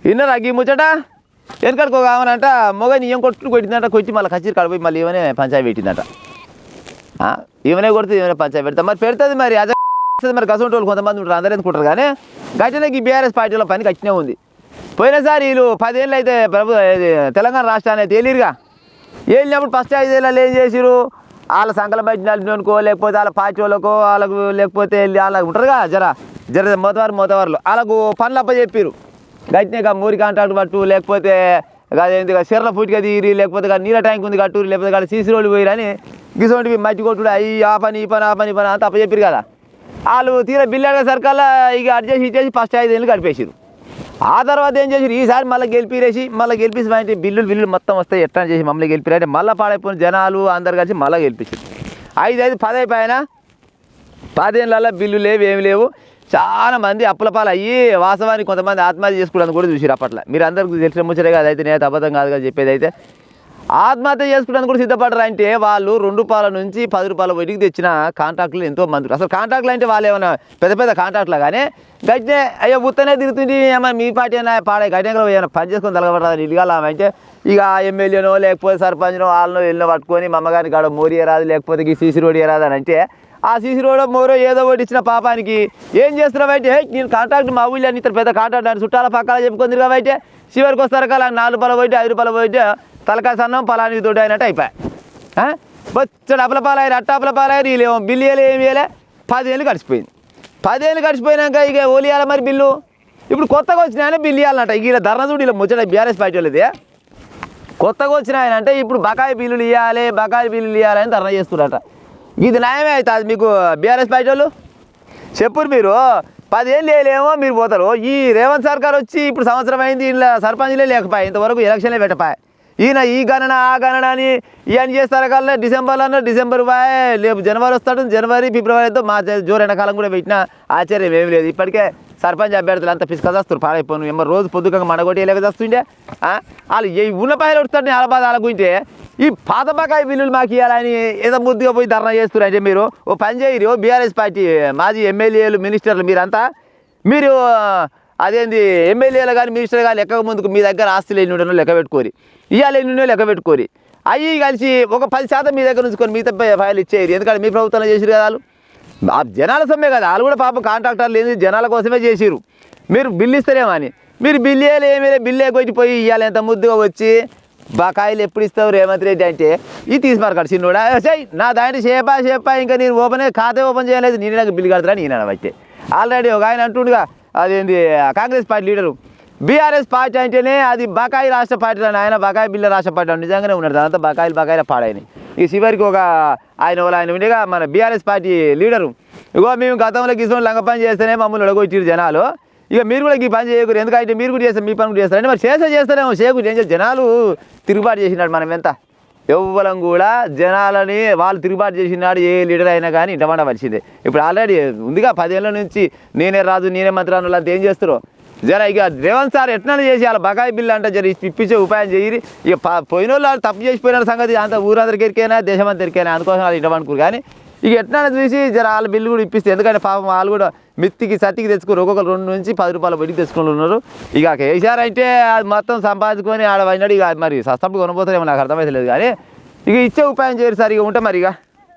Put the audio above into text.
విన్నారా ఈ ముచ్చట వెనకడుకోగామనంట మొగ నియం కొట్టిందంట కొట్టి మళ్ళీ కచ్చిరి కడిపోయి మళ్ళీ ఏమనే పంచాయతీ పెట్టిందట ఏమనే కొడుతుంది ఏమైనా పంచాయతీ పెడతా మరి పెడుతుంది మరి అదే మరి గసంటి వాళ్ళు కొంతమంది ఉంటారు అందరూ ఎందుకుంటారు కానీ గట్టినే ఈ బీఆర్ఎస్ పార్టీలో పని గట్టినే ఉంది. పోయినసారి వీళ్ళు 10 ఏళ్ళు అయితే తెలంగాణ రాష్ట్రాన్ని తేలిరుగా వెళ్ళినప్పుడు ఫస్ట్ 5 ఏళ్ళు ఏం చేసిరు వాళ్ళ సంకల బయటనుకో లేకపోతే వాళ్ళ పార్టీ వాళ్ళకో వాళ్ళకు లేకపోతే వాళ్ళకు ఉంటారుగా జర మోతవారులు వాళ్ళకు పనులు అప్పచెప్పారు గట్టినే మూరి కాంట్రాక్ట్ పట్టు లేకపోతే అదేంటి సిర్ర ఫుట్గా తీరి లేకపోతే నీళ్ళ ట్యాంక్ ఉంది కట్టూరు లేకపోతే సీసీ రోడ్లు పోయిరని గిసోంటివి మట్టి కొట్టుడు అయ్యి ఆ పని అంత అప్పచెప్పారు కదా. వాళ్ళు తీర బిల్లు అడిగే సరికల్లా ఇక అడ్జస్ట్ ఇచ్చేసి ఫస్ట్ 5 ఏళ్ళు గడిపేసారు. ఆ తర్వాత ఏం చేసారు ఈసారి మళ్ళీ గెలిపేసి అంటే బిల్లులు మొత్తం వస్తాయి ఎట్లా చేసి మమ్మల్ని గెలిపారు అంటే మళ్ళీ పాడైపోయిన జనాలు అందరు కలిసి మళ్ళీ గెలిపించారు. 5 10 అయిపోయినా 10 ఏళ్ళల్లో బిల్లు లేవు ఏమి లేవు. చాలా మంది అప్పుల పాలు అయ్యి వాస్తవానికి కొంతమంది ఆత్మహత్య చేసుకోవడానికి కూడా చూసారు. అప్పట్లో మీరు అందరికీ తెలిసిన ముచ్చరే కదా, అయితే నేను అబద్ధం కాదు కదా చెప్పేది. అయితే ఆత్మహత్య చేసుకోవడానికి కూడా సిద్ధపడరు అంటే వాళ్ళు ₹2 నుంచి ₹10 వడ్డీకి తెచ్చిన కాంట్రాక్టులు ఎంతో మంది. అసలు కాంట్రాక్టులు అంటే వాళ్ళు ఏమైనా పెద్ద కాంట్రాక్టులు కానీ గట్టినే అయ్యో ఉత్తనే తిరుగుతుంది ఏమన్నా మీ పార్టీ అయినా పాడే గట్టిగా ఏమైనా పని చేసుకొని తలగబడదు ఇదిగాలంటే ఇక ఎమ్మెల్యేనో లేకపోతే సర్పంచ్నో వాళ్ళనో వెళ్ళినో పట్టుకొని మా అమ్మగారిని కాడ మోరీ రాదు లేకపోతే ఈ సీసీ రోడ్ రాదు అని అంటే ఆ సీసీ రోడ్ మోరో ఏదో ఒకటి ఇచ్చిన పాపానికి ఏం చేస్తున్నావు అయితే నేను కాంట్రాక్ట్ మా ఊళ్ళో అని ఇతర పెద్ద కాంట్రాక్ట్ అని చుట్టాల పక్కన చెప్పుకొని కాబట్టి చివరికి వస్తారు కదా ₹4 పోయితే ₹5 పోయితే తలకాయ సన్నం పలాని తోటి అయినట్టు అయిపోయాయి. బొచ్చడు అప్పలపాలయ్యారు అట్టప్పలపాలయ్యారు వీళ్ళేమో బిల్లు వేయలే ఏమి వేయలే. 10 ఏళ్ళు గడిచిపోయింది. 10 ఏళ్ళు గడిచిపోయినాక ఇక ఓలియాలి మరి బిల్లు ఇప్పుడు కొత్తగా వచ్చినాయని బిల్లు ఇవ్వాలన్నట. ఇలా ధర్నా చూడు ఇలా ముచ్చట బీఆర్ఎస్ పార్టీ వాళ్ళది కొత్తగా వచ్చినాయనంటే ఇప్పుడు బకాయి బిల్లులు ఇవ్వాలని ధర్నా చేస్తున్నారట. ఇది న్యాయమే అవుతుంది మీకు బీఆర్ఎస్ పార్టీ వాళ్ళు చెప్పురు. మీరు 10 ఏళ్ళు వేయలేమో మీరు పోతారు. ఈ రేవంత్ సర్కార్ వచ్చి ఇప్పుడు సంవత్సరం అయింది ఇలా సర్పంచ్లే లేకపోయాయి ఇంతవరకు ఎలక్షన్లే పెట్టపాయి. ఈయన ఈ గణన ఆ గణన అని ఇవన్నీ చేస్తారు కల్లా డిసెంబర్ బాయ్ లేపు జనవరి వస్తాడు. జనవరి ఫిబ్రవరితో మా జోరు ఎండాకాలం కూడా పెట్టినా ఆశ్చర్యం ఏమి లేదు. ఇప్పటికే సర్పంచ్ అభ్యర్థులు అంతా పిసుకస్తారు పాడైపోను ఏమో రోజు పొద్దుగా మనగొట్టి ఎలాగ వస్తుండే వాళ్ళు ఉన్న పాయలు వస్తాడు వాళ్ళ బాధ అలాగుంటే ఈ పాత బకాయి బిల్లులు మాకు ఇవ్వాలని ఏదో ముద్దుగా పోయి ధర్నా చేస్తున్నారు. అంటే మీరు ఓ పని చేయరు బీఆర్ఎస్ పార్టీ మాజీ ఎమ్మెల్యేలు మినిస్టర్లు మీరు అదేంది ఎమ్మెల్యేలు కానీ మినిస్టర్ కానీ లెక్క ముందుకు మీ దగ్గర ఆస్తులు ఎన్ని ఉండనో లెక్క పెట్టుకోరి ఇవ్వాలి ఎన్ని లెక్క పెట్టుకోరి అవి కలిసి ఒక 10% మీ దగ్గర ఉంచుకొని మిగతా ఫైల్ ఇచ్చేది. ఎందుకంటే మీ ప్రభుత్వంలో చేసిరు కదా వాళ్ళు జనాల సొమ్మే కదా వాళ్ళు కూడా పాపం కాంట్రాక్టర్లు ఏంది జనాల కోసమే చేసిరు. మీరు బిల్లు ఇస్తారేమో అని మీరు బిల్లు బిల్లే కొట్టిపోయి ఇవ్వాలి ఎంత ముద్దుగా వచ్చి బకాయిలు ఎప్పుడు ఇస్తావు రేవంత్ రెడ్డి అంటే ఇది తీసుమారకాడు చిన్నోడా సై నా దాంట్లో చేపా ఇంకా నేను ఖాతా ఓపెన్ చేయలేదు నేను నాకు బిల్లు కడతారా నేను అనబట్టే. ఆల్రెడీ ఒక ఆయన అంటుండగా అదేంది Congress party leader BRS party అంటేనే అది బకాయి రాష్ట్ర పార్టీ అని ఆయన బకాయి బిల్లు రాష్ట్ర పార్టీ నిజంగానే ఉన్నాడు. దాంతో బకాయిలు పాడాయని ఈ చివరికి ఒక ఆయన ఉండేగా మన బీఆర్ఎస్ పార్టీ లీడరు ఇగో మేము గతంలో గిసం లంగ పని చేస్తేనే మమ్మల్ని ఒడగొట్టిరు జనాలు ఇక మీరు కూడా ఈ పని చేయకూడదు ఎందుకంటే మీరు కూడా చేస్తారు మీ పని కూడా చేస్తారంటే మరి చేస్తారేమో చేయకూడదు ఏం చేస్తారు జనాలు తిరుగుబాటు చేసినాడు. మనం ఎంత ఎవ్వరం కూడా జనాలని వాళ్ళు తిరుగుబాటు చేసినాడు ఏ లీడర్ అయినా కానీ ఇంటమంట వచ్చింది. ఇప్పుడు ఆల్రెడీ ఉందిగా 10 ఏళ్ళ నుంచి నేనే రాజు నేనే మంత్రి అన్న అంతా ఏం చేస్తారు జర ఇక రేవంత్ సార్ ఎట్లా చేసి వాళ్ళ బకాయి బిల్లు అంటే జర ఇప్పించే ఉపాయం చేయరు. ఇక పోయిన వాళ్ళు తప్పు చేసిపోయిన సంగతి అంత ఊరందరికి ఎరికైనా దేశం అంతా ఎరికైనా అందుకోసం వాళ్ళు ఇంటమనుకోరు. కానీ ఇక ఎట్లా చూసి జర వాళ్ళ బిల్లు కూడా ఇప్పిస్తే ఎందుకంటే పాపం వాళ్ళు కూడా మిత్తికి సత్తికి తెచ్చుకోరు ఒక్కొక్కరు ₹2 నుంచి ₹10 వడ్డీకి తెచ్చుకొని ఉన్నారు. ఇక కేసీఆర్ అంటే అది మొత్తం సంపాదించుకొని ఆడ అయినాడు ఇక మరి సస్తప్పుడు కొనబోతారేమో నాకు అర్థమైతలేదు. కానీ ఇక ఇచ్చే ఉపాయం చేయరు సార్ ఇక ఉంటే మరి ఇక